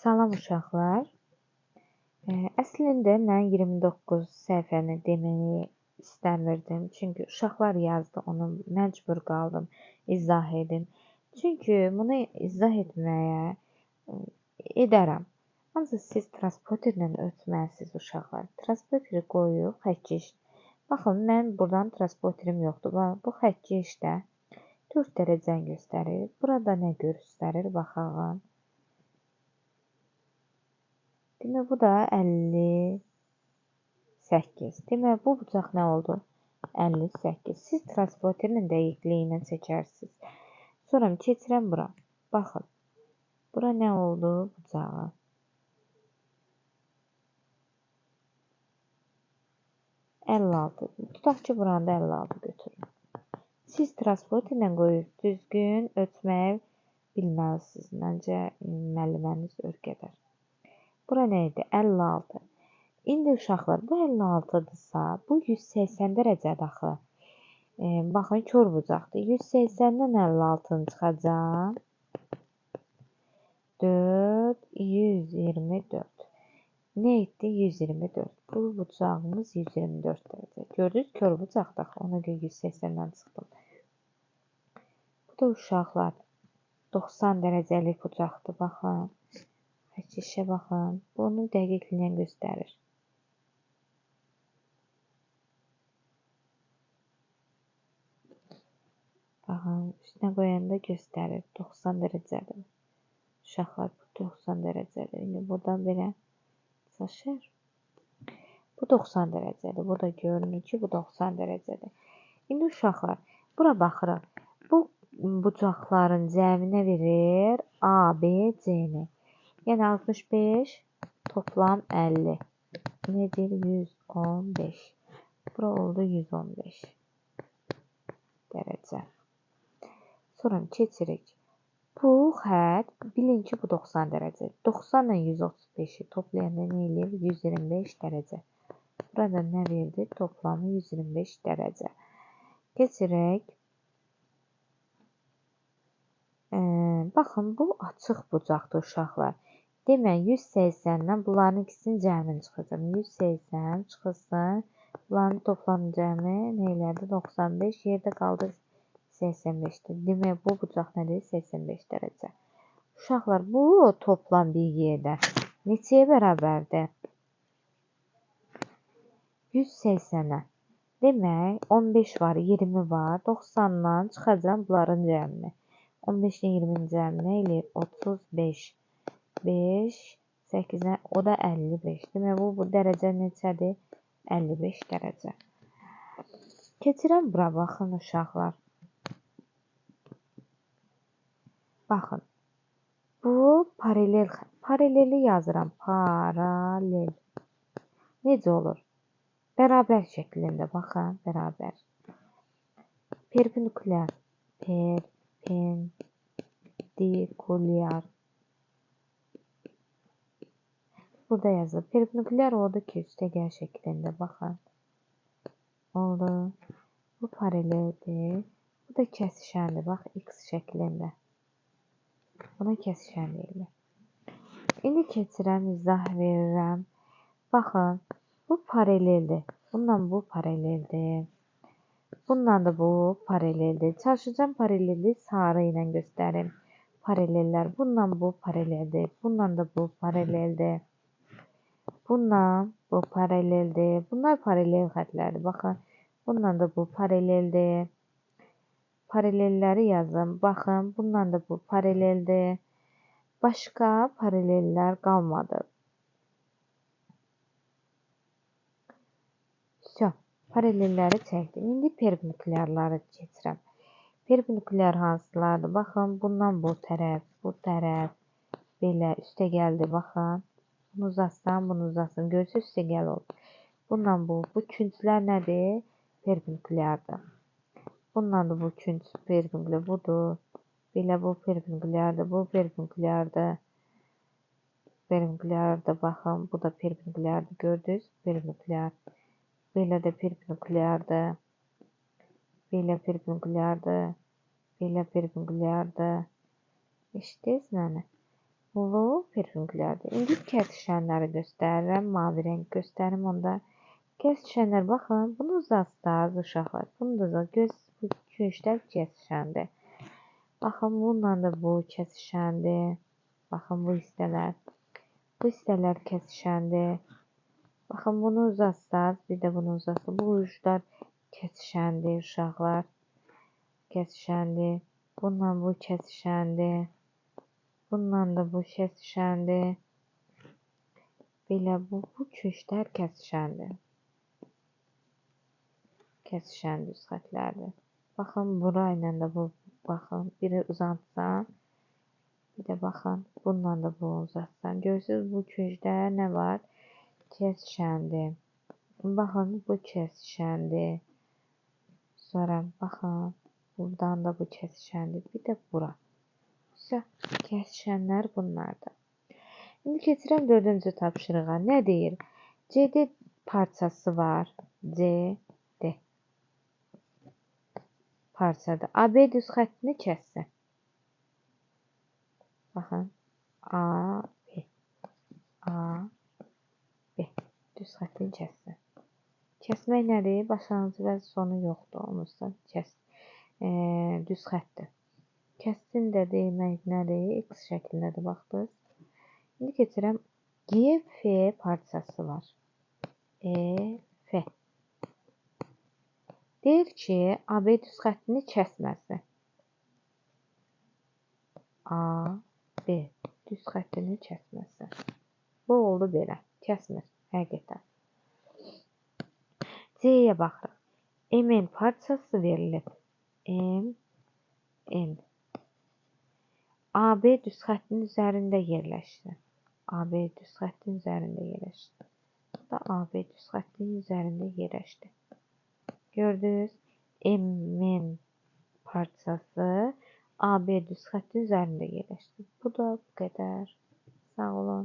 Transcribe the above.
Salam uşaqlar. Əslində mən 29 səhifəni deməyi istəmirdim. Çünki uşaqlar yazdı, onu məcbur qaldım izah edim. Çünki bunu izah etməyə edərəm. Ancaq siz transporterlə ötməlisiniz uşaqlar. Transporteri qoyub xəttkeş. Baxın, mən buradan transporterim yoxdur. Bu xəttkeşdə 4 dərəcəni göstərir. Burada nə göstərir? Baxaq. Demək, bu da 58. Demək, bu bucaq nə oldu? 58. Siz transporterin dəqiqliyi ilə çəkərsiniz. Sonra keçirəm bura. Baxın. Bura nə oldu? Bucağı. Tutaq ki, buranı da 56 götürün. Siz transporterlə qoyub düzgün ötməyi bilməlisiniz. Məncə, müəlliməniz öyrədər. Bura nə idi? 56. İndi uşaqlar, bu 56-dırsa, bu 180 dərəcədir axı. Baxın, kör bucaqdır. 180-dən 56-nı çıxacaq. 4, 124. Nə etdi? 124. Bu bucağımız 124 dərəcə. Gördünüz, kör bucaqdır axı. Ona görə 180-dən çıxdım. Bu da uşaqlar 90 dərəcəlik bucaqdır. Baxın. Xəttkeşə baxın. Bunu dəqiqliyə göstərir. Baxın, üstünə qoyanda göstərir. 90 dərəcədir. Uşaqlar, bu 90 dərəcədir. İndi buradan belə çaşır. Bu 90 dərəcədir. Bu da görünür ki, bu 90 dərəcədir. İndi uşaqlar, bura baxırıq. Bu bucaqların cəminə verir A, B, C-ni. Yəni 65 toplam 50. Nedir? 115. Bura oldu 115 dərəcə. Sonra keçirik. Bu xətt, bilin ki, bu 90 dərəcə. 90 ilə 135-i toplayanda nə eləyir? 125 dərəcə. Burada nə verdi? Toplamı 125 dərəcə. Keçirək. Baxın, bu açıq bucaqdır uşaqlar. Demək, 180-dən bunların ikisinin cəmini çıxacaq. 180 çıxılsın. Bunların toplam cəmi nə elədi? 95. Yerdə qaldı 85-dir. Demək, bu bucaq nədir? 85 dərəcə. Uşaqlar, bu toplam bir yerdə neçəyə bərabərdir? 180-ə. Demək, 15 var, 20 var. 90-dan çıxacaq bunların cəmini. 15-dən 20-nin cəmi nə eləyir? 35. 5, 8-ə, o da 55. Demək, bu dərəcə neçədir? 55 dərəcə. Keçirəm bura, baxın uşaqlar. Baxın, bu paraleli yazıram. Paralel. Necə olur? Bərabər şəklində, baxın, bərabər. Perpendikulyar. Perpendikulyar. Burada yazılır. Perpendikulyar oldu ki, üstəgəl şəklində, baxın. Oldu. Bu paraleldir. Bu da kəsişəndir, bax, X şəklində. Buna kəsişən deyilir. İndi keçirəm, izah verirəm. Baxın, bu paraleldir. Bununla bu paraleldir. Bununla da bu paraleldir. Çalışacağım paralelliyi sarı ilə göstərim. Paralellər. Bununla bu paraleldir. Bununla da bu paraleldir. Bununla bu paraleldir. Bunlar paralel xətlərdir. Baxın, bununla da bu paraleldir. Paralelləri yazın. Baxın, bununla da bu paraleldir. Başqa paralellər qalmadı. Paralelləri çəkdim. İndi perpendikulyarları keçirəm. Perpendikulyar hansılardır? Baxın, bundan bu tərəf, belə üstə gəldi. Baxın, bunu uzatsam, bunu uzatsam. Görürsünüz, üstə gəl oldu. Bundan bu künclər nədir? Perpendikulyardır. Bundan da bu künc perpendikulyar budur. Belə bu perpendikulyardır, bu perpendikulyardır. Perpendikulyardır, baxın, bu da perpendikulyardır. Gördünüz? Perpendikulyar. Belə də perpendikulyardır. Belə perpendikulyardır. Belə perpendikulyardır. Eşitdiniz məni? Bu periferiklərdir. İndi kəsişənləri göstərirəm. Mavi rəng göstərim onda. Kəsişənlər baxın. Bunu uzatdınız uşaqlar. Bunu da göz künclər kəsişəndir. Baxın bununla da bu kəsişəndir. Baxın bu hissələr. Bu hissələr kəsişəndir. Baxın bunu uzatsaz, bir də bunu uzatsaz. Bu uclar kəsişəndir uşaqlar. Kəsişəndir. Bununla bu kəsişəndir. Bununla da bu kəsişəndir. Belə bu künclər kəsişəndir. Kəsişən düz xətlərdir. Baxın burayla da bu, baxın biri uzatsan, bir də baxın bununla da bu uzatsan. Görürsünüz bu küncdə nə var? Kəsişəndir. Baxın bu kəsişəndir. Sonra baxın buradan da bu kəsişəndir. Bir də bura. Kəsişənlər bunlardır. İndi keçirəm 4-cü tapşırığa. Nə deyir? CD parçası var. CD parçadır. AB düz xəttini kəssin. Baxın. AB. AB. Düz xəttini kəssin. Kəsmək nədir? Başlanğıcı və sonu yoxdur. Unutsan kəs. Düz xəttdir. Kəssin də demək nədir? X şəklindədir. Baxdınız. İndi keçirəm. GF parçası var. EF. Deyir ki, AB düz xəttini kəsməsin. AB düz xəttini kəsməsin. Bu oldu belə. Kəsmir. Həqiqətən. C-yə baxırıq. MN parçası verilib. MN. AB düz xəttin üzərində yerləşsin. AB düz xəttin üzərində yerləşsin. Bu da AB düz xəttin üzərində yerləşdi. Gördünüz? MN parçası AB düz xəttin üzərində yerləşdi. Bu da bu qədər. Sağ olun.